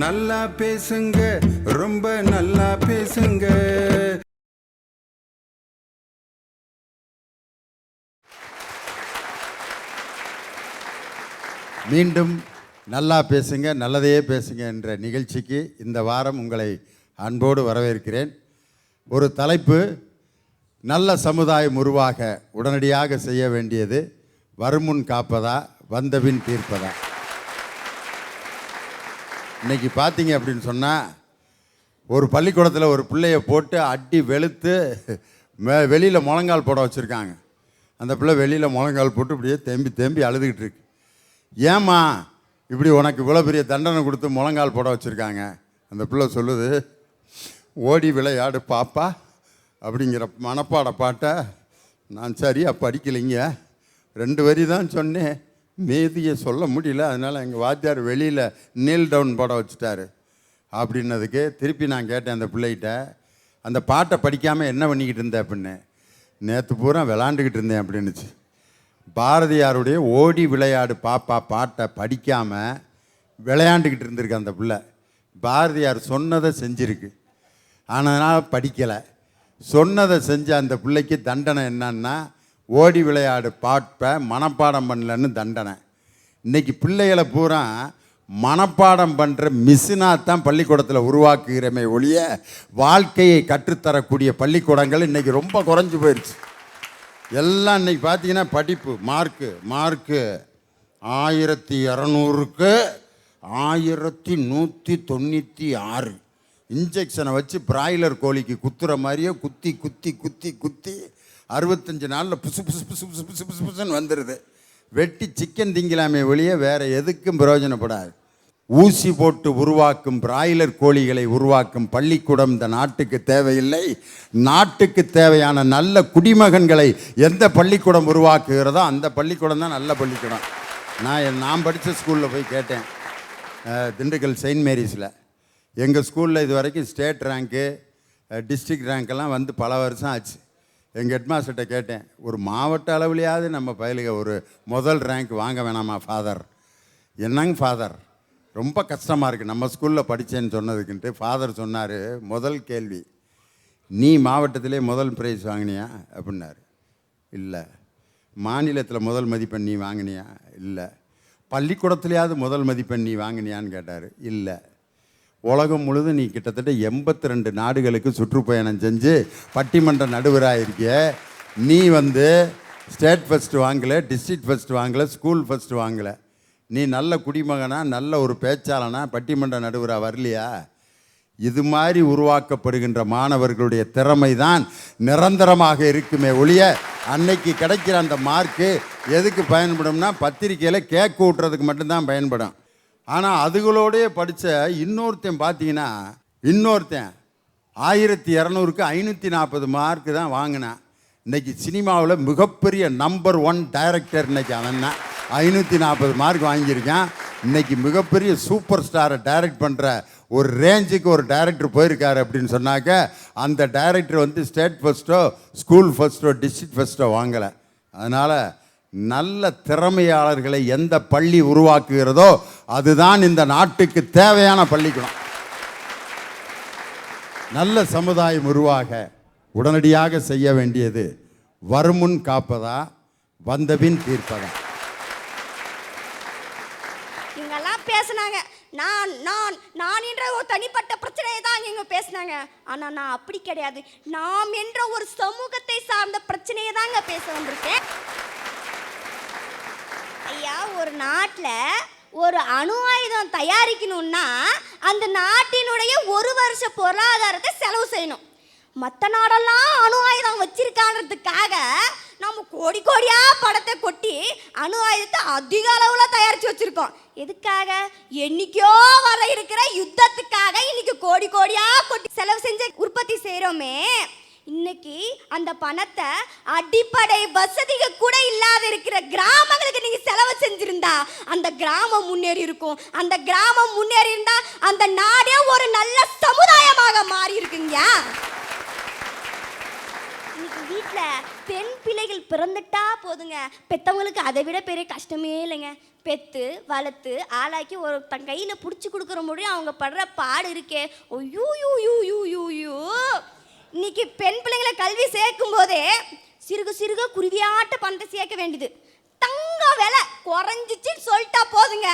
நல்லா பேசுங்க, ரொம்ப நல்லா பேசுங்க. மீண்டும் நல்லா பேசுங்க, நல்லதையே பேசுங்க என்ற நிகழ்ச்சிக்கு இந்த வாரம் உங்களை அன்போடு வரவேற்கிறேன். ஒரு தலைப்பு, நல்ல சமுதாயம் உருவாக உடனடியாக செய்ய வேண்டியது வருமுன் காப்பதா வந்தபின் தீர்ப்பதா. இன்றைக்கி பார்த்தீங்க அப்படின்னு சொன்னால், ஒரு பள்ளிக்கூடத்தில் ஒரு பிள்ளையை போட்டு அடி வெளுத்து வெளியில் முழங்கால் போட வச்சுருக்காங்க. அந்த பிள்ளை வெளியில் முழங்கால் போட்டு இப்படியே தேம்பி தேம்பி அழுதுகிட்டு இருக்கு. ஏம்மா இப்படி உனக்கு இவ்வளோ பெரிய தண்டனை கொடுத்து முழங்கால் போட வச்சுருக்காங்க? அந்த பிள்ளை சொல்லுது, ஓடி விளையாடு பாப்பா அப்படிங்கிற மனப்பாட பாட்டை நான் சரியாக படிக்கலைங்க, 2 வரி தான் சொன்னேன், மீதியை சொல்ல முடியல, அதனால் எங்கள் வாத்தியார் வெளியில் நீல் டவுன் போட வச்சுட்டாரு அப்படின்னதுக்கு திருப்பி நான் கேட்டேன் அந்த பிள்ளைகிட்ட, அந்த பாட்டை படிக்காமல் என்ன பண்ணிக்கிட்டு இருந்தேன் அப்படின்னு. நேற்று பூரா விளாண்டுக்கிட்டு இருந்தேன் அப்படின்னுச்சு. பாரதியாருடைய ஓடி விளையாடு பாப்பா பாட்டை படிக்காமல் விளையாண்டுக்கிட்டு இருந்திருக்கு அந்த பிள்ளை. பாரதியார் சொன்னதை செஞ்சுருக்கு, ஆனால் படிக்கலை. சொன்னதை செஞ்ச அந்த பிள்ளைக்கு தண்டனை என்னன்னா, ஓடி விளையாடு பாட்டை மனப்பாடம் பண்ணலன்னு தண்டனை. இன்றைக்கி பிள்ளைகளை பூரா மனப்பாடம் பண்ணுற மிஷினாக தான் பள்ளிக்கூடத்தில் உருவாக்குகிறமே ஒழிய வாழ்க்கையை கற்றுத்தரக்கூடிய பள்ளிக்கூடங்கள் இன்றைக்கி ரொம்ப குறைஞ்சி போயிடுச்சு. எல்லாம் இன்றைக்கி பார்த்தீங்கன்னா படிப்பு மார்க்கு 1200க்கு 1196 இன்ஜெக்ஷனை வச்சு பிராய்லர் கோழிக்கு குத்துற மாதிரியே குத்தி குத்தி குத்தி குத்தி 65 நாளில் புசு புசு புசு புசு புசு புசு புசுன்னு வந்துடுது. வெட்டி சிக்கன் திங்கலாமே வெளியே வேறு எதுக்கும் பிரயோஜனப்படாது. ஊசி போட்டு உருவாக்கும் பிராய்லர் கோழிகளை உருவாக்கும் பள்ளிக்கூடம் இந்த நாட்டுக்கு தேவையில்லை. நாட்டுக்கு தேவையான நல்ல குடிமகன்களை எந்த பள்ளிக்கூடம் உருவாக்குகிறதோ அந்த பள்ளிக்கூடம் தான் நல்ல பள்ளிக்கூடம். நான் படித்த ஸ்கூலில் போய் கேட்டேன், திண்டுக்கல் செயின்ட் மேரிஸில். எங்கள் ஸ்கூலில் இது வரைக்கும் ஸ்டேட் ரேங்க்கு டிஸ்ட்ரிக்ட் ரேங்க்கெல்லாம் வந்து பல வருஷம் ஆச்சு. எங்கள் ஹெட்மாஸ்டர்கிட்ட கேட்டேன், ஒரு மாவட்ட அளவுலையாவது நம்ம பயலுக ஒரு முதல் ரேங்க் வாங்க வேணாமா ஃபாதர்? என்னங்க ஃபாதர், ரொம்ப கஷ்டமாக இருக்குது நம்ம ஸ்கூலில் படித்தேன்னு சொன்னதுக்குன்ட்டு ஃபாதர் சொன்னார், முதல் கேள்வி, நீ மாவட்டத்திலே முதல் ப்ரைஸ் வாங்கினியா அப்படின்னாரு. இல்லை. மாநிலத்தில் முதல் மதிப்பெண் நீ வாங்கினியா? இல்லை. பள்ளிக்கூடத்துலையாவது முதல் மதிப்பெண் நீ வாங்கினியான்னு கேட்டார். இல்லை. உலகம் முழுதும் நீ கிட்டத்தட்ட 82 நாடுகளுக்கு சுற்றுப்பயணம் செஞ்சு பட்டிமன்ற நடுவராக இருக்கிய, நீ வந்து ஸ்டேட் ஃபஸ்ட்டு வாங்கலை, டிஸ்ட்ரிக்ட் ஃபஸ்ட்டு வாங்கலை, ஸ்கூல் ஃபஸ்ட்டு வாங்கலை, நீ நல்ல குடிமகனா நல்ல ஒரு பேச்சாளனா பட்டிமன்ற நடுவராக வரலையா? இது மாதிரி உருவாக்கப்படுகின்ற மாணவர்களுடைய திறமை தான் நிரந்தரமாக இருக்குமே ஒழிய அன்னைக்கு கிடைக்கிற அந்த மார்க்கு எதுக்கு பயன்படும்னா பத்திரிக்கையில் கேக் ஊட்டுறதுக்கு மட்டும்தான் பயன்படும். ஆனால் அதுகளோடைய படித்த இன்னொருத்தன் பார்த்தீங்கன்னா, 1200க்கு 540 மார்க்கு தான் வாங்கினான். இன்றைக்கி சினிமாவில் மிகப்பெரிய நம்பர் 1 டைரக்டர் இன்றைக்கி அவன் 540 மார்க் வாங்கியிருக்கான். இன்றைக்கி மிகப்பெரிய சூப்பர் ஸ்டாரை டைரக்ட் பண்ணுற ஒரு ரேஞ்சுக்கு ஒரு டைரக்டர் போயிருக்காரு அப்படின்னு சொன்னாக்க, அந்த டைரக்டர் வந்து ஸ்டேட் ஃபஸ்ட்டோ ஸ்கூல் ஃபஸ்ட்டோ டிஸ்ட்ரிக்ட் ஃபஸ்ட்டோ வாங்கலை. அதனால் நல்ல திறமையாளர்களை எந்த பள்ளி உருவாக்குகிறதோ அதுதான் இந்த நாட்டுக்கு தேவையான பள்ளிக்கூடம். நல்ல சமுதாயம் உருவாக உடனடியாக செய்ய வேண்டியது வருமுன் காப்பதா வந்தபின் தீர்ப்பதா. இவங்கெல்லாம் பேசுனாங்க, நான் நான் நான் என்ற ஒரு தனிப்பட்ட பிரச்சனையை தான் இவங்க பேசினாங்க. ஆனால் நான் அப்படி கிடையாது, நாம் என்ற ஒரு சமூகத்தை சார்ந்த பிரச்சனையை தாங்க பேச வந்திருக்கேன். ஐயா, ஒரு நாட்டில் ஒரு அணு ஆயுதம் தயாரிக்கணும்னா அந்த நாட்டினுடைய 1 வருஷ பொருளாதாரத்தை செலவு செய்யணும். மற்ற நாடெல்லாம் அணு ஆயுதம் வச்சிருக்கான்றதுக்காக நம்ம கோடி கோடியா படத்தை கொட்டி அணு ஆயுதத்தை அதிக அளவில் தயாரித்து வச்சுருக்கோம். எதுக்காக? என்னைக்கோ வர இருக்கிற யுத்தத்துக்காக இன்னைக்கு கோடி கோடியா கொட்டி செலவு செஞ்சு உற்பத்தி செய்கிறோமே. இன்னைக்கு அந்த பணத்தை அடிப்படை வசதிகள் கூட இல்லாத இருக்கிற கிராமங்களுக்கு நீங்க செலவு செஞ்சிருந்தா அந்த கிராமம் முன்னேறி இருக்கும். அந்த கிராமம் முன்னேறி இருந்தா அந்த நாடே ஒரு நல்ல சமுதாயமாக மாறி இருக்குங்க. வீட்டில் பெண் பிள்ளைகள் பிறந்துட்டா போதுங்க, பெற்றவங்களுக்கு அதை விட பெரிய கஷ்டமே இல்லைங்க. பெற்று வளர்த்து ஆளாக்கி தன் கையில் பிடிச்சி கொடுக்குற முடியும் அவங்க படுற பாடு இருக்கே. ஐயோ you you you you you இன்னைக்கு பெண் பிள்ளைங்களை கல்வி சேர்க்கும் போதே சிறுக சிறுக குருவியாட்ட பணத்தை சேர்க்க வேண்டியது. தங்க விலை குறைஞ்சிச்சின்னு சொல்லிட்டா போதுங்க,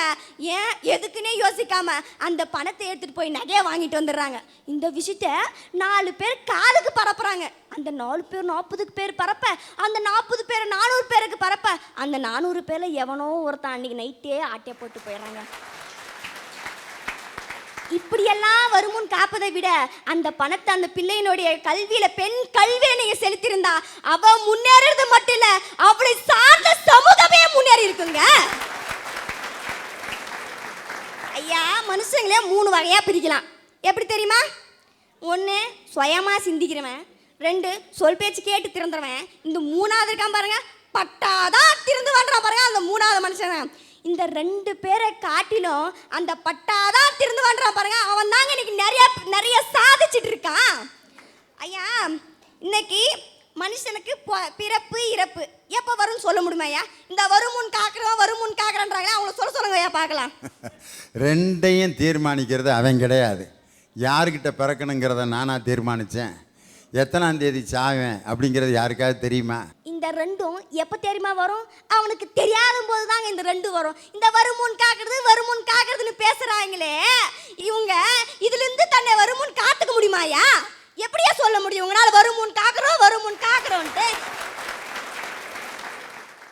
ஏன் எதுக்குன்னே யோசிக்காம அந்த பணத்தை எடுத்துட்டு போய் நகையை வாங்கிட்டு வந்துடுறாங்க. இந்த விஷயத்த 4 பேர் காலுக்கு பரப்புறாங்க. அந்த 4 பேர் 40 பேர் பரப்ப, அந்த 40 பேர் 400 பேருக்கு பரப்ப, அந்த 400 பேர்ல எவனோ ஒருத்தன் அன்னைக்கு நைட்டே ஆட்டையை போட்டு போயிடுறாங்க. இப்படியெல்லாம் வருமுன் காப்பதை விட அந்த பணத்தை அந்த பிள்ளையினுடைய கல்வியில, பெண் கல்வியை நீங்க செலுத்திருந்தா அவ முன்னேறது மட்டும் இல்ல, அவளை சார்ந்த சமூகமே முன்னேறி இருக்குங்க. ஐயா, மனுஷங்களே 3 வகையா பிரிக்கலாம். எப்படி தெரியுமா? 1 சுயமா சிந்திக்கிறவன், 2 சொல் பேச்சு கேட்டு திறந்துறவன், இந்த 3வது இருக்கான் பாருங்க, பட்டாதான் திறந்து வாழ்றான் பாருங்க அந்த 3வது மனுஷன். இந்த 2 பேரை காட்டிலும் அந்த பட்டாதான் திறந்து வாழ்றான் பாருங்க, அவன் தாங்க இன்னைக்கு நிறைய சாதிச்சுட்டு இருக்கான். ஐயா, இன்னைக்கு மனுஷனுக்கு பிறப்பு இறப்பு எப்போ வரும்னு சொல்ல முடியுமா ஐயா? இந்த வருமுன் காக்குறான்றாங்களே, அவங்கள சொல்லுங்க ஐயா பார்க்கலாம். 2ஐயும் தீர்மானிக்கிறது அவன் கிடையாது. யாருக்கிட்ட பிறக்கணுங்கிறத நானா தீர்மானித்தேன். எத்தனாம் தேதி சாவேன் அப்படிங்கிறது யாருக்காவது தெரியுமா? இந்த 2ம் எப்போ தெரியுமா வரும்? அவனுக்கு தெரியாத போது தாங்க இந்த 2 வரும். இந்த வருமுன் காக்குறதுன்னு பேசுறாங்களே இவங்க, இதுல இருந்து தன்னை வருமுன் காத்துக்க முடியுமாயா? எப்படியா சொல்ல முடியும் உங்களால வருமுன் காக்குறோன்ட்டு?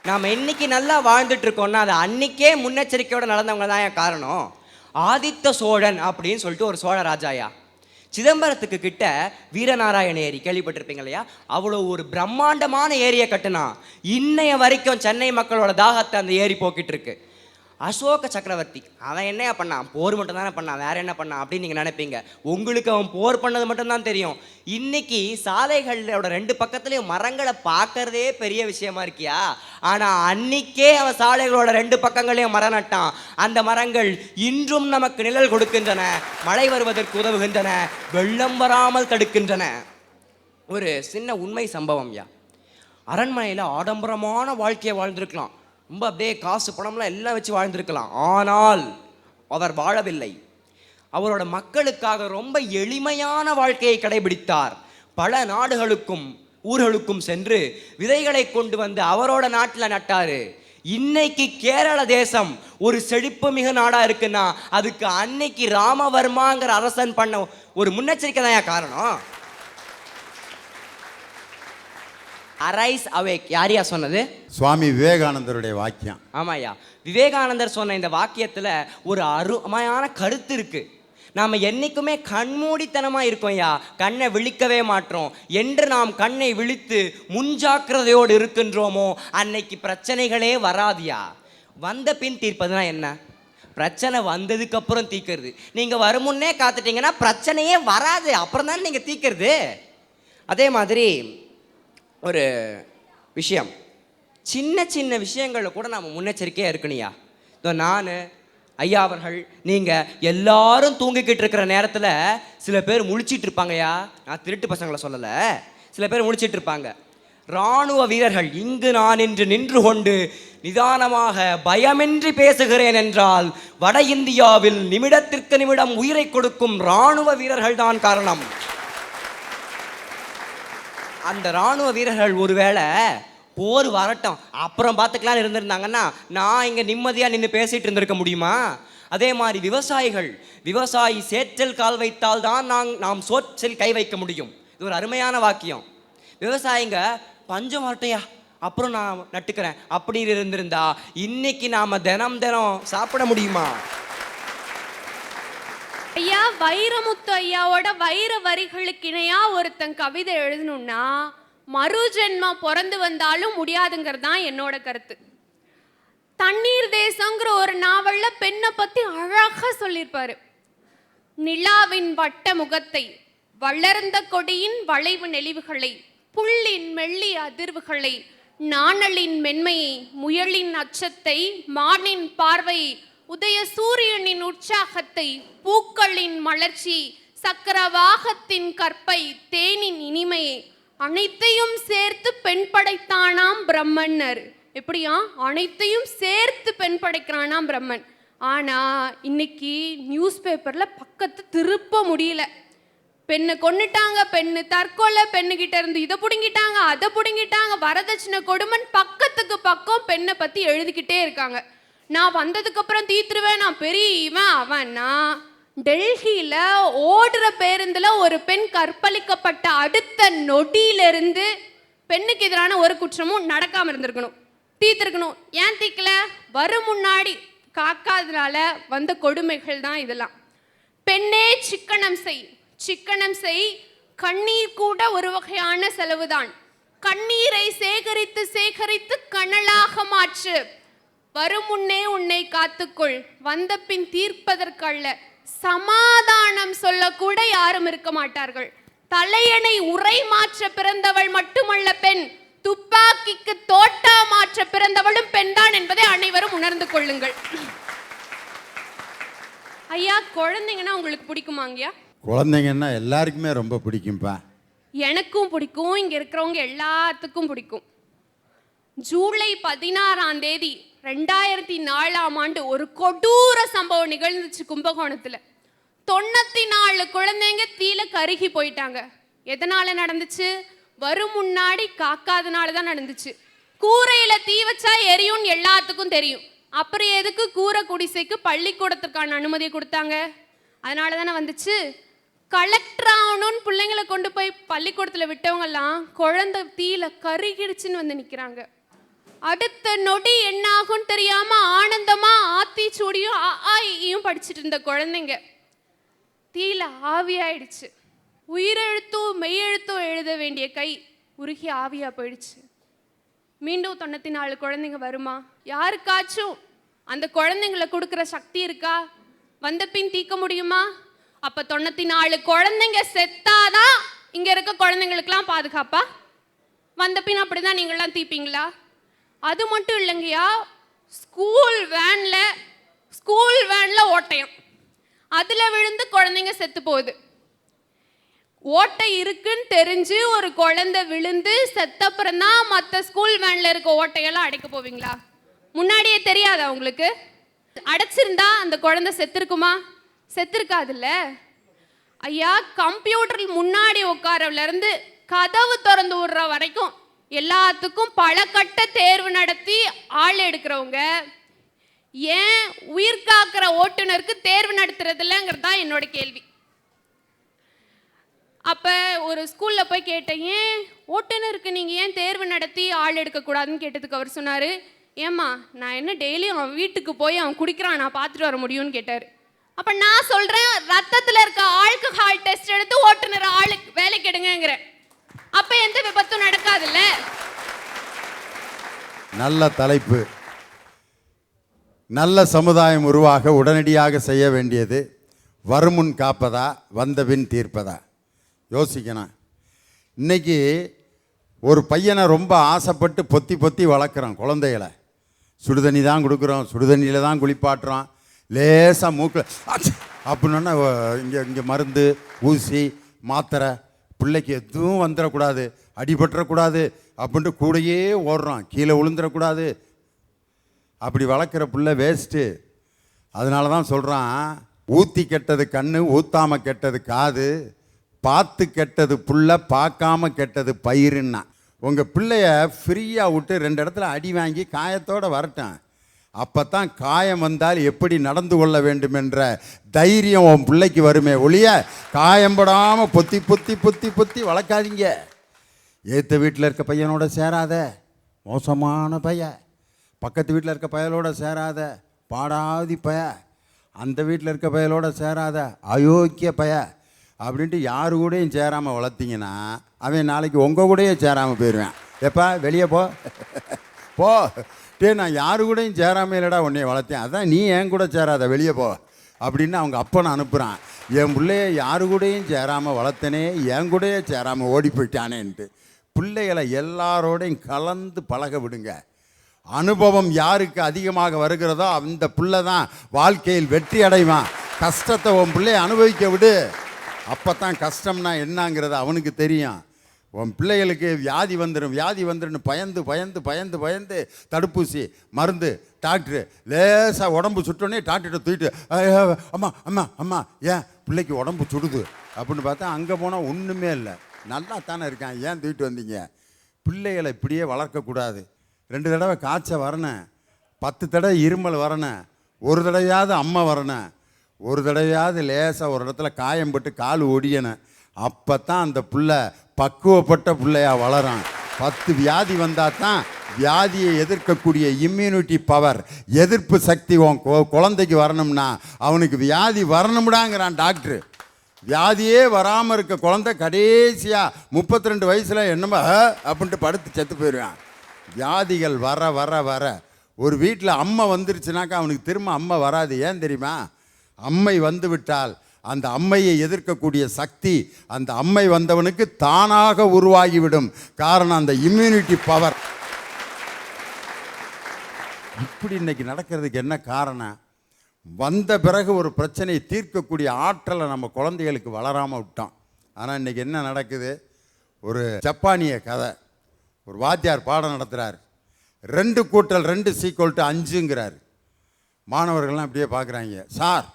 நாம இன்னைக்கு நல்லா வாழ்ந்துட்டு இருக்கோம்னா அது அன்னைக்கே முன்னெச்சரிக்கையோட நடந்தவங்க தான் காரணம். ஆதித்த சோழன் அப்படின்னு சொல்லிட்டு ஒரு சோழ ராஜாயா, சிதம்பரத்துக்கு கிட்ட வீரநாராயண ஏரி கேள்விப்பட்டிருப்பீங்க இல்லையா? அவ்வளோ ஒரு பிரம்மாண்டமான ஏரியை கட்டுனா இன்னைய வரைக்கும் சென்னை மக்களோட தாகத்தை அந்த ஏரி போக்கிட்டு இருக்கு. அசோக சக்கரவர்த்தி அவன் என்னையா பண்ணான்? போர் மட்டும் தானே பண்ணான், வேற என்ன பண்ணான் அப்படின்னு நீங்கள் நினைப்பீங்க. உங்களுக்கு அவன் போர் பண்ணது மட்டும்தான் தெரியும். இன்னைக்கு சாலைகளோட 2 பக்கத்துலேயும் மரங்களை பார்க்கறதே பெரிய விஷயமா இருக்கியா? ஆனால் அன்னைக்கே அவன் சாலைகளோட 2 பக்கங்களையும் மரம் நட்டான். அந்த மரங்கள் இன்றும் நமக்கு நிழல் கொடுக்கின்றன, மழை வருவதற்கு உதவுகின்றன, வெள்ளம் வராமல் தடுக்கின்றன. ஒரு சின்ன உண்மை சம்பவம் யா. அரண்மனையில் ஆடம்பரமான வாழ்க்கையை வாழ்ந்திருக்கலாம், ரொம்ப அப்படியே காசு பணம்லாம் எல்லாம் வச்சு வாழ்ந்திருக்கலாம். ஆனால் அவர் வாழவில்லை. அவரோட மக்களுக்காக ரொம்ப எளிமையான வாழ்க்கையை கடைபிடித்தார். பல நாடுகளுக்கும் ஊர்களுக்கும் சென்று விதைகளை கொண்டு வந்து அவரோட நாட்டில் நட்டாரு. இன்னைக்கு கேரள தேசம் ஒரு செழிப்பு மிக நாடா இருக்குன்னா அதுக்கு அன்னைக்கு ராமவர்மாங்கிற அரசன் பண்ண ஒரு முன்னெச்சரிக்கை தான் காரணம். அரைஸ் அவேக் யாரையா சொன்னது? சுவாமி விவேகானந்தருடைய வாக்கியம். ஆமாய்யா, விவேகானந்தர் சொன்ன இந்த வாக்கியத்தில் ஒரு அருமையான கருத்து இருக்கு. நாம் என்னைக்குமே கண்மூடித்தனமாக இருக்கோம்யா, கண்ணை விழிக்கவே மாட்டோம். என்று நாம் கண்ணை விழித்து முன்ஜாக்கிரதையோடு இருக்கின்றோமோ அன்னைக்கு பிரச்சனைகளே வராதியா. வந்த பின் தீர்ப்பதுனா என்ன? பிரச்சனை வந்ததுக்கு அப்புறம் தீர்க்கிறது. நீங்கள் வரும் முன்னே காத்துட்டீங்கன்னா பிரச்சனையே வராது, அப்புறம் தான் நீங்கள் தீர்க்கிறது. அதே மாதிரி ஒரு விஷயம், சின்ன சின்ன விஷயங்களில் கூட நாம் முன்னெச்சரிக்கையாக இருக்கணும்யா. இதோ நான் ஐயா அவர்கள் நீங்கள் எல்லாரும் தூங்கிக்கிட்டு இருக்கிற நேரத்தில் சில பேர் முழிச்சிட்டு இருப்பாங்கய்யா. நான் திருட்டு பசங்களை சொல்லலை, சில பேர் முழிச்சிட்டு இருப்பாங்க. இராணுவ வீரர்கள் இங்கு நான் இன்று நின்று கொண்டு நிதானமாக பயமின்றி பேசுகிறேன் என்றால் வட இந்தியாவில் நிமிடத்திற்கு நிமிடம் உயிரை கொடுக்கும் இராணுவ வீரர்கள் தான் காரணம். அந்த இராணுவ வீரர்கள் ஒருவேளை போர் வரட்டும் அப்புறம் பார்த்துக்கலான்னு இருந்திருந்தாங்கன்னா நான் இங்கே நிம்மதியாக நின்று பேசிகிட்டு இருந்திருக்க முடியுமா? அதே மாதிரி விவசாயி சேற்றல் கால் வைத்தால் தான் நாம் சோற்றில் கை வைக்க முடியும். இது ஒரு அருமையான வாக்கியம். விவசாயிங்க பஞ்சம் வரட்டையா அப்புறம் நான் நட்டுக்கிறேன் அப்படின்னு இருந்திருந்தா இன்னைக்கு நாம் தினம் சாப்பிட முடியுமா? ஐயா, வைரமுத்து ஐயாவோட வைர வரிகளுக்கு இணையா ஒருத்தன் கவிதை எழுதணும்னா மறு ஜென்மம் பிறந்து வந்தாலும் முடியாதுங்கிறது தான் என்னோட கருத்து. தண்ணீர் தேசங்கிற ஒரு நாவல்ல பெண்ணை பத்தி அழகா சொல்லியிருப்பாரு. நிலாவின் வட்ட முகத்தை, வளர்ந்த கொடியின் வளைவு நெளிவுகளை, புல்லின் மெல்லிய அதிர்வுகளை, நாணலின் மென்மையை, முயலின் அச்சத்தை, மானின் பார்வையை, உதய சூரியனின் உற்சாகத்தை, பூக்களின் மலர்ச்சி, சக்கரவாகத்தின் கற்பை, தேனின் இனிமையை, அனைத்தையும் சேர்த்து பெண் படைத்தானாம் பிரம்மன்னர். எப்படியா? அனைத்தையும் சேர்த்து பெண் படைக்கிறானாம் பிரம்மன். ஆனா இன்னைக்கு நியூஸ் பேப்பர்ல பக்கத்து திருப்ப முடியல. பெண்ணை கொன்னுட்டாங்க, பெண்ணு தற்கொலை, பெண்ணுகிட்ட இருந்து இதை பிடுங்கிட்டாங்க, அதை பிடுங்கிட்டாங்க, வரதட்சணை கொடுமன், பக்கத்துக்கு பக்கம் பெண்ணை பத்தி எழுதிக்கிட்டே இருக்காங்க. நான் வந்ததுக்கு அப்புறம் தீத்துருவேன், நான் பெரிய இவன் அவன்னா. டெல்லியில ஓடுற பேருந்துல ஒரு பெண் கற்பழிக்கப்பட்ட அடுத்த நொடியிலிருந்து பெண்ணுக்கு எதிரான ஒரு குற்றமும் நடக்காம இருந்திருக்கணும், தீர்த்திருக்கணும். ஏன் தீக்கல? வரும் முன்னாடி காக்காதனால வந்த கொடுமைகள் தான் இதெல்லாம். பெண்ணே சிக்கனம் செய், சிக்கனம் செய், கண்ணீர் கூட ஒரு வகையான செலவுதான். கண்ணீரை சேகரித்து சேகரித்து கனலாக மாற்று. வரும் முன்னே உன்னை காத்துக்கொள், வந்த பின் தீர்ப்பதற்கல்ல. சமாதானம் சொல்லக்கூட யாரும் இருக்க மாட்டார்கள். தலையணை உரை மாற்ற பிறந்தவள் மட்டுமல்ல பெண், துப்பாக்கிக்கு தோட்டா மாற்ற பிறந்தவளும் பெண்தான் என்பதை அனைவரும் உணர்ந்து கொள்ளுங்கள். ஐயா, குழந்தைங்கன்னா உங்களுக்கு பிடிக்குமாங்கய்யா? குழந்தைங்கன்னா எல்லாருக்குமே ரொம்ப பிடிக்கும்பா. எனக்கும் பிடிக்கும், இங்க இருக்கிறவங்க எல்லாத்துக்கும் பிடிக்கும். ஜூலை 16ஆம் தேதி 2004ஆம் ஆண்டு ஒரு கொடூர சம்பவம் நிகழ்ந்துச்சு கும்பகோணத்துல. 94 குழந்தைங்க தீல கருகி போயிட்டாங்க. எதனால நடந்துச்சு? வரும் முன்னாடி காக்காதனால தான் நடந்துச்சு. கூரையில தீ வச்சா எரியும் எல்லாத்துக்கும் தெரியும். அப்புறம் எதுக்கு கூரை குடிசைக்கு பள்ளிக்கூடத்துக்கான அனுமதியை கொடுத்தாங்க? அதனால தானே வந்துச்சு. கலெக்டர் ஆகணும்னு பிள்ளைங்களை கொண்டு போய் பள்ளிக்கூடத்தில் விட்டவங்கெல்லாம் குழந்தை தீல கருகிடுச்சுன்னு வந்து நிற்கிறாங்க. அடுத்த நொடி என்ன ஆகும் தெரியாம ஆனந்தமா ஆத்திச்சூடியும் ஆயும் படிச்சுட்டு இருந்த குழந்தைங்க தீல ஆவியாயிடுச்சு. உயிரெழுத்தும் மெய்யெழுத்தும் எழுத வேண்டிய கை உருகி ஆவியா போயிடுச்சு. மீண்டும் 94 குழந்தைங்க வருமா? யாருக்காச்சும் அந்த குழந்தைங்களை கொடுக்குற சக்தி இருக்கா? வந்த பின் தீர்க்க முடியுமா? அப்ப 94 குழந்தைங்க செத்தாதான் இங்க இருக்க குழந்தைங்களுக்கெல்லாம் பாதுகாப்பா? வந்த பின் அப்படிதான் நீங்களாம் தீப்பீங்களா? அது மட்டும் இல்லைங்கய்யா, ஸ்கூல் வேன்ல ஓட்டையம், அதுல விழுந்து குழந்தைங்க செத்து போகுது. ஓட்டை இருக்குன்னு தெரிஞ்சு ஒரு குழந்தை விழுந்து செத்தப்புறம் தான் மற்ற ஸ்கூல் வேன்ல இருக்க ஓட்டையெல்லாம் அடைக்க போவீங்களா? முன்னாடியே தெரியாதா உங்களுக்கு? அடைச்சிருந்தா அந்த குழந்தை செத்துருக்குமா? செத்துருக்காதுல்ல. ஐயா, கம்ப்யூட்டர் முன்னாடி உட்காரவுல இருந்து கதவு திறந்து விடுற வரைக்கும் எல்லாத்துக்கும் பல கட்ட தேர்வு நடத்தி ஆள் எடுக்கிறவங்க ஏன் உயிர் காக்கிற ஓட்டுநருக்கு தேர்வு நடத்துறது இல்லைங்கிறது தான் என்னோட கேள்வி. அப்ப ஒரு ஸ்கூல்ல போய் கேட்டேன், ஏன் ஓட்டுநருக்கு நீங்க ஏன் தேர்வு நடத்தி ஆள் எடுக்கக்கூடாதுன்னு கேட்டதுக்கு அவர் சொன்னாரு, ஏம்மா நான் என்ன டெய்லியும் அவன் வீட்டுக்கு போய் அவன் குடிக்கிறான் நான் பார்த்துட்டு வர முடியும்னு கேட்டாரு. அப்ப நான் சொல்றேன், ரத்தத்துல இருக்க ஆல்கஹால் டெஸ்ட் எடுத்து ஓட்டுநர் ஆளுக்கு வேலைக்கு எடுங்கிறேன். அப்ப எந்த விபத்தும் நடக்காதுல்ல. நல்ல தலைப்பு. நல்ல சமுதாயம் உருவாக உடனடியாக செய்ய வேண்டியது வருமுன் காப்பதா வந்தபின் தீர்ப்பதா? யோசிக்கணும். இன்னைக்கு ஒரு பையனை ரொம்ப ஆசைப்பட்டு பொத்தி பொத்தி வளர்க்குறோம். குழந்தைகளை சுடுதண்ணி தான் கொடுக்குறோம், சுடுதண்ணியில் தான் குளிப்பாட்டுறோம். லேசாக மூக்கில் அப்படின்னா இங்கே மருந்து ஊசி மாத்திரை, பிள்ளைக்கு எதுவும் வந்துடக்கூடாது, அடிபட்டுறக்கூடாது அப்படின்ட்டு கூடையே ஓடுறோம், கீழே விழுந்துடக்கூடாது. அப்படி வளர்க்குற பிள்ளை வேஸ்ட்டு. அதனால தான் சொல்கிறான், ஊற்றி கெட்டது கண்ணு, ஊத்தாமல் கெட்டது காது, பார்த்து கெட்டது புள்ள, பார்க்காம கெட்டது பயிருன்னா. உங்கள் பிள்ளைய ஃப்ரீயாக விட்டு 2 இடத்துல அடி வாங்கி காயத்தோடு வரட்டும். அப்போ தான் காயம் வந்தால் எப்படி நடந்து கொள்ள வேண்டும் என்ற தைரியம் உன் பிள்ளைக்கு வருமே ஒழிய காயம்படாமல் பொத்தி பொத்தி பொத்தி பொத்தி வளர்க்காதீங்க. ஏற்ற வீட்டில் இருக்க பையனோட சேராத, மோசமான பைய. பக்கத்து வீட்டில் இருக்க பயலோட சேராத, பாடாதி பய. அந்த வீட்டில் இருக்க பயலோட சேராத, அயோக்கிய பய. அப்படின்ட்டு யாரு கூடயும் சேராமல் வளர்த்திங்கன்னா அவன் நாளைக்கு உங்கள் கூடயே சேராமல் போயிடுவேன். எப்பா வெளியே போ போ டே, நான் யாரு கூடயும் சேராமல் இல்லைடா உன்னைய வளர்த்தேன், அதான் நீ என் கூட சேராத வெளியே போ அப்படின்னு அவங்க அப்பனை அனுப்புகிறான். என் பிள்ளைய யாரு கூடயும் சேராமல் வளர்த்தனே, என் கூடயே சேராமல் ஓடி போயிட்டானேன்ட்டு. பிள்ளைகளை எல்லாரோடையும் கலந்து பழக விடுங்க. அனுபவம் யாருக்கு அதிகமாக வருகிறதோ அந்த பிள்ளை தான் வாழ்க்கையில் வெற்றி அடைவான். கஷ்டத்தை உன் பிள்ளைய அனுபவிக்க விடு. அப்போ தான் கஷ்டம்னா என்னங்கிறது அவனுக்கு தெரியும். உன் பிள்ளைகளுக்கு வியாதி வந்துடும் பயந்து பயந்து பயந்து பயந்து தடுப்பூசி மருந்து டாக்டரு லேசாக உடம்பு சுட்டோன்னே டாக்டர்கிட்ட தூக்கிட்டு அம்மா அம்மா அம்மா ஏன் பிள்ளைக்கு உடம்பு சுடுது அப்படின்னு பார்த்தா அங்கே போனால் ஒன்றுமே இல்லை, நல்லா தானே இருக்கான், ஏன் தூக்கிட்டு வந்தீங்க? பிள்ளைகளை இப்படியே வளர்க்கக்கூடாது. 2 தடவை காய்ச்சல் வரணும், 10 தடவை இருமல் வரணும், ஒரு தடவையாவது அம்மா வரணும், ஒரு தடவையாவது லேசாக ஒரு இடத்துல காயம் பட்டு கால் ஒடியணும். அப்போ தான் அந்த பிள்ளை பக்குவப்பட்ட பிள்ளையா வளரும். 10 வியாதி வந்தால் தான் வியாதியை எதிர்க்கக்கூடிய இம்யூனிட்டி பவர், எதிர்ப்பு சக்தி உன் குழந்தைக்கு வரணும்னா அவனுக்கு வியாதி வரணும்டாங்கிறான் டாக்டரு. வியாதியே வராமல் இருக்க குழந்தை கடைசியாக 32 வயசில் என்னமோ அப்படின்ட்டு படுத்து செத்து போயிடுவான். வியாதிகள் வர வர வர ஒரு வீட்டில் அம்மை வந்துருச்சுனாக்கா அவனுக்கு திரும்ப அம்மை வராது. ஏன் தெரியுமா? அம்மை வந்து விட்டால் அந்த அம்மையை எதிர்க்கக்கூடிய சக்தி அந்த அம்மை வந்தவனுக்கு தானாக உருவாகிவிடும். காரணம் அந்த இம்யூனிட்டி பவர். இப்படி இன்னைக்கு நடக்கிறதுக்கு என்ன காரணம்? வந்த பிறகு ஒரு பிரச்சனையை தீர்க்கக்கூடிய ஆற்றலை நம்ம குழந்தைகளுக்கு வளராமல் விட்டோம். ஆனால் இன்றைக்கி என்ன நடக்குது? ஒரு ஜப்பானிய கதை. ஒரு வாத்தியார் பாடம் நடத்துகிறார். 2 + 2 = 5ங்கிறார். மாணவர்கள்லாம் அப்படியே பார்க்குறாங்க. Sir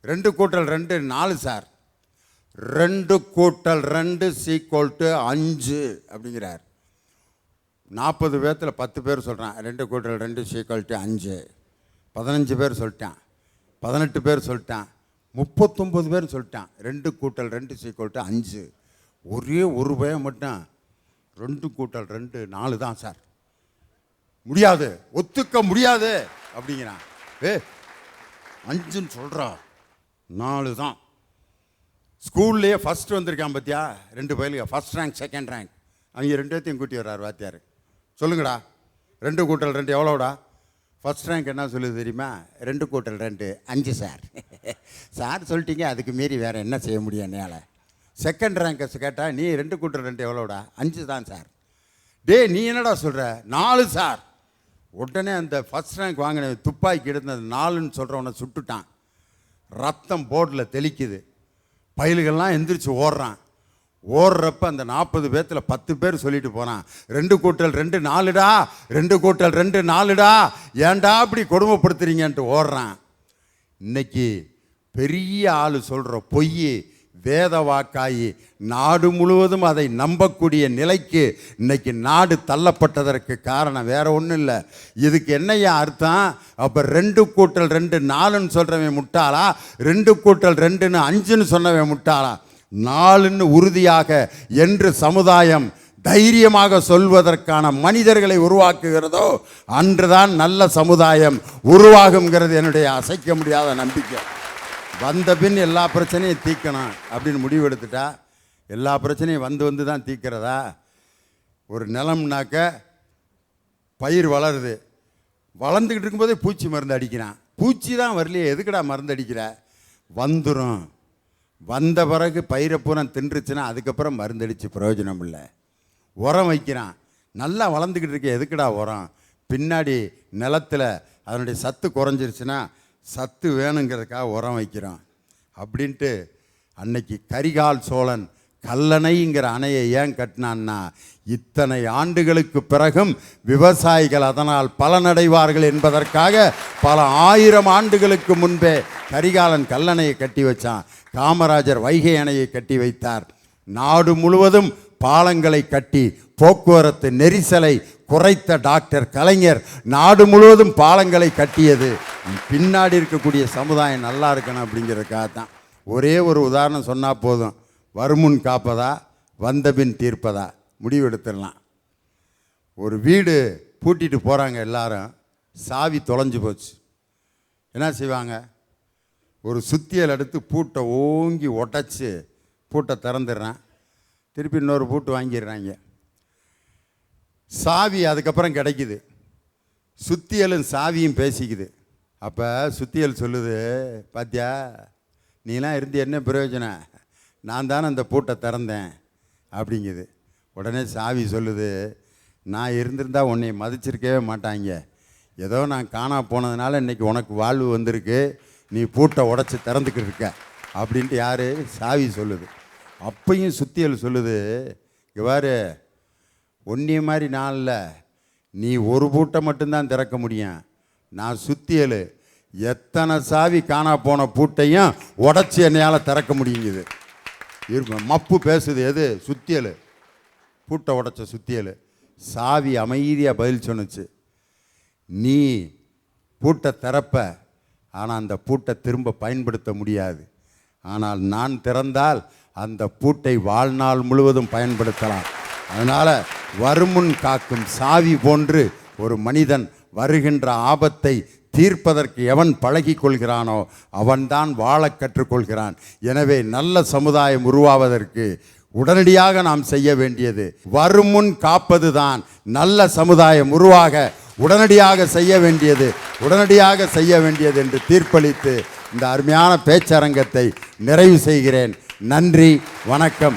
2 + 2 4 sir. 2 + 2 = 5 அப்படிங்கிறார். 40 பேர்த்தில் 10 பேர் சொல்கிறான் 2 + 2 = 5. 15 பேர் சொல்லிட்டான், 18 பேர் சொல்லிட்டான், 39 பேர் சொல்லிட்டான் 2 + 2 = 5. ஒரே ஒரு பையன் மட்டும் 2 + 2 4 தான் சார், முடியாது, ஒத்துக்க முடியாது அப்படிங்கிறான். 5ன்னு சொல்கிறான், 4 தான். ஸ்கூல்லையே ஃபஸ்ட்டு வந்திருக்கான் பார்த்தியா 2 பையலுங்க, ஃபஸ்ட் ரேங்க் செகண்ட் ரேங்க். அவங்க 2 பேர்த்தையும் கூட்டி வர்றார் வாத்தியார். சொல்லுங்கடா 2 + 2 எவ்வளோடா? ஃபஸ்ட் ரேங்க் என்ன சொல்லுது தெரியுமா? 2 + 2 5 சார். சார் சொல்லிட்டீங்க, அதுக்கு மீறி வேறு என்ன செய்ய முடியும் என்னால். செகண்ட் ரேங்கை கேட்டால் நீ 2 + 2 எவ்வளோடா? 5 தான் சார். டே நீ என்னடா சொல்கிற? 4 சார். உடனே அந்த ஃபஸ்ட் ரேங்க் வாங்கின துப்பாக்கி எடுத்து 4ன்னு சொல்கிறவனை சுட்டுட்டான். ரத்தம் போர்டில் தெளிக்குது. பயில்கள்லாம் எந்திரிச்சு ஓடுறான். ஓடுறப்ப அந்த 40 பேர்த்தில் 10 பேர் சொல்லிட்டு போகிறான் 2 + 2 4டா, 2 + 2 4டா, ஏன்டா அப்படி கொடுமைப்படுத்துறீங்கன்ட்டு ஓடுறான். இன்னைக்கு பெரிய ஆள் சொல்கிற பொய் வேத வாக்காயி நாடு முழுவதும் அதை நம்பக்கூடிய நிலைக்கு இன்னைக்கு நாடு தள்ளப்பட்டதற்கு காரணம் வேற ஒன்றும் இல்லை. இதுக்கு என்னையா அர்த்தம்? அப்போ 2 + 2 4ன்னு சொல்கிறவன் முட்டாளா? 2 + 2 5ன்னு சொன்னவன் முட்டாளா? 4ன்னு உறுதியாக என்று சமுதாயம் தைரியமாக சொல்வதற்கான மனிதர்களை உருவாக்குகிறதோ அன்றுதான் நல்ல சமுதாயம் உருவாகுங்கிறது என்னுடைய அசைக்க முடியாத நம்பிக்கை. வந்த பின் எல்லா பிரச்சனையும் தீர்க்கணும் அப்படின்னு முடிவு எடுத்துட்டா எல்லா பிரச்சனையும் வந்து தான் தீர்க்கிறதா? ஒரு நிலம்னாக்க பயிர் வளருது, வளர்ந்துக்கிட்டு இருக்கும்போதே பூச்சி மருந்து அடிக்கிறான். பூச்சி தான் வரலையே, எதுக்குடா மருந்து அடிக்கிற? வந்துடும். வந்த பிறகு பயிரை பூரா தின்றுச்சுன்னா அதுக்கப்புறம் மருந்தடிச்சு பிரயோஜனம் இல்லை. உரம் வைக்கிறான், நல்லா வளர்ந்துக்கிட்டு இருக்க, எதுக்குடா உரம்? பின்னாடி நிலத்தில் அதனுடைய சத்து குறைஞ்சிருச்சுன்னா சத்து வேணுங்கிறதுக்காக உரம் வைக்கிறான் அப்படின்ட்டு. அன்னைக்கு கரிகால் சோழன் கல்லணைங்கிற அணையை ஏன் கட்டினான்னா, இத்தனை ஆண்டுகளுக்கு பிறகும் விவசாயிகள் அதனால் பலனடைவார்கள் என்பதற்காக பல 1000 ஆண்டுகளுக்கு முன்பே கரிகாலன் கல்லணையை கட்டி வச்சான். காமராஜர் வைகை அணையை கட்டி வைத்தார். நாடு முழுவதும் பாலங்களை கட்டி போக்குவரத்து நெரிசலை குறைத்த டாக்டர் கலைஞர் நாடு முழுவதும் பாலங்களை கட்டியது. பின்னாடி இருக்கக்கூடிய சமுதாயம் நல்லா இருக்கணும் அப்படிங்கிறதுக்காக தான். ஒரே ஒரு உதாரணம் சொன்னால் போதும். வருமுன் காப்பதா வந்தபின் தீர்ப்பதா முடிவு எடுத்துடலாம். ஒரு வீடு பூட்டிட்டு போகிறாங்க எல்லாரும், சாவி தொலைஞ்சு போச்சு. என்ன செய்வாங்க? ஒரு சுத்தியல் எடுத்து பூட்டை ஓங்கி உடச்சி பூட்டை திறந்துடுறான், திருப்பி இன்னொரு பூட்டு வாங்கிடுறாங்க. சாவி அதுக்கப்புறம் கிடைக்குது, சுத்தியலும் சாவியும் பேசிக்குது. அப்போ சுத்தியல் சொல்லுது, பாத்தியா நீலாம் இருந்து என்ன பிரயோஜனம், நான் தானே அந்த பூட்டை திறந்தேன் அப்படிங்குது. உடனே சாவி சொல்லுது, நான் இருந்திருந்தால் உன்னை மதிச்சிருக்கவே மாட்டாங்க, ஏதோ நான் காணா போனதுனால இன்றைக்கி உனக்கு வாழ்வு வந்திருக்கு, நீ பூட்டை உடச்சி திறந்துக்கிட்டு இருக்க அப்படின்ட்டு யார்? சாவி சொல்லுது. அப்பையும் சுத்தியல் சொல்லுது, இங்க பாரு, ஒன்றிய மாதிரி நாளில் நீ ஒரு பூட்டை மட்டும்தான் திறக்க முடியும். நான் சுத்தியல் எத்தனை சாவி காணா போன பூட்டையும் உடச்சி என்னையால் திறக்க முடியுங்குது. இருக்கும் மப்பு பேசுது. எது? சுத்தியல். பூட்டை உடைச்ச சுத்தியல். சாவி அமைதியாக பதில் சொன்னுச்சு, நீ பூட்டை திறப்ப, ஆனால் அந்த பூட்டை திரும்ப பயன்படுத்த முடியாது. ஆனால் நான் திறந்தால் அந்த பூட்டை வாழ்நாள் முழுவதும் பயன்படுத்தலாம். அதனால் வருமுன் காக்கும் சாவி போன்று ஒரு மனிதன் வருகின்ற ஆபத்தை தீர்ப்பதற்கு எவன் பழகி கொள்கிறானோ அவன்தான் வாழ கற்றுக்கொள்கிறான். எனவே நல்ல சமுதாயம் உருவாவதற்கு உடனடியாக நாம் செய்ய வேண்டியது வருமுன் காப்பது தான். நல்ல சமுதாயம் உருவாக உடனடியாக செய்ய வேண்டியது என்று தீர்ப்பளித்து இந்த அருமையான பேச்சரங்கத்தை நிறைவு செய்கிறேன். நன்றி, வணக்கம்.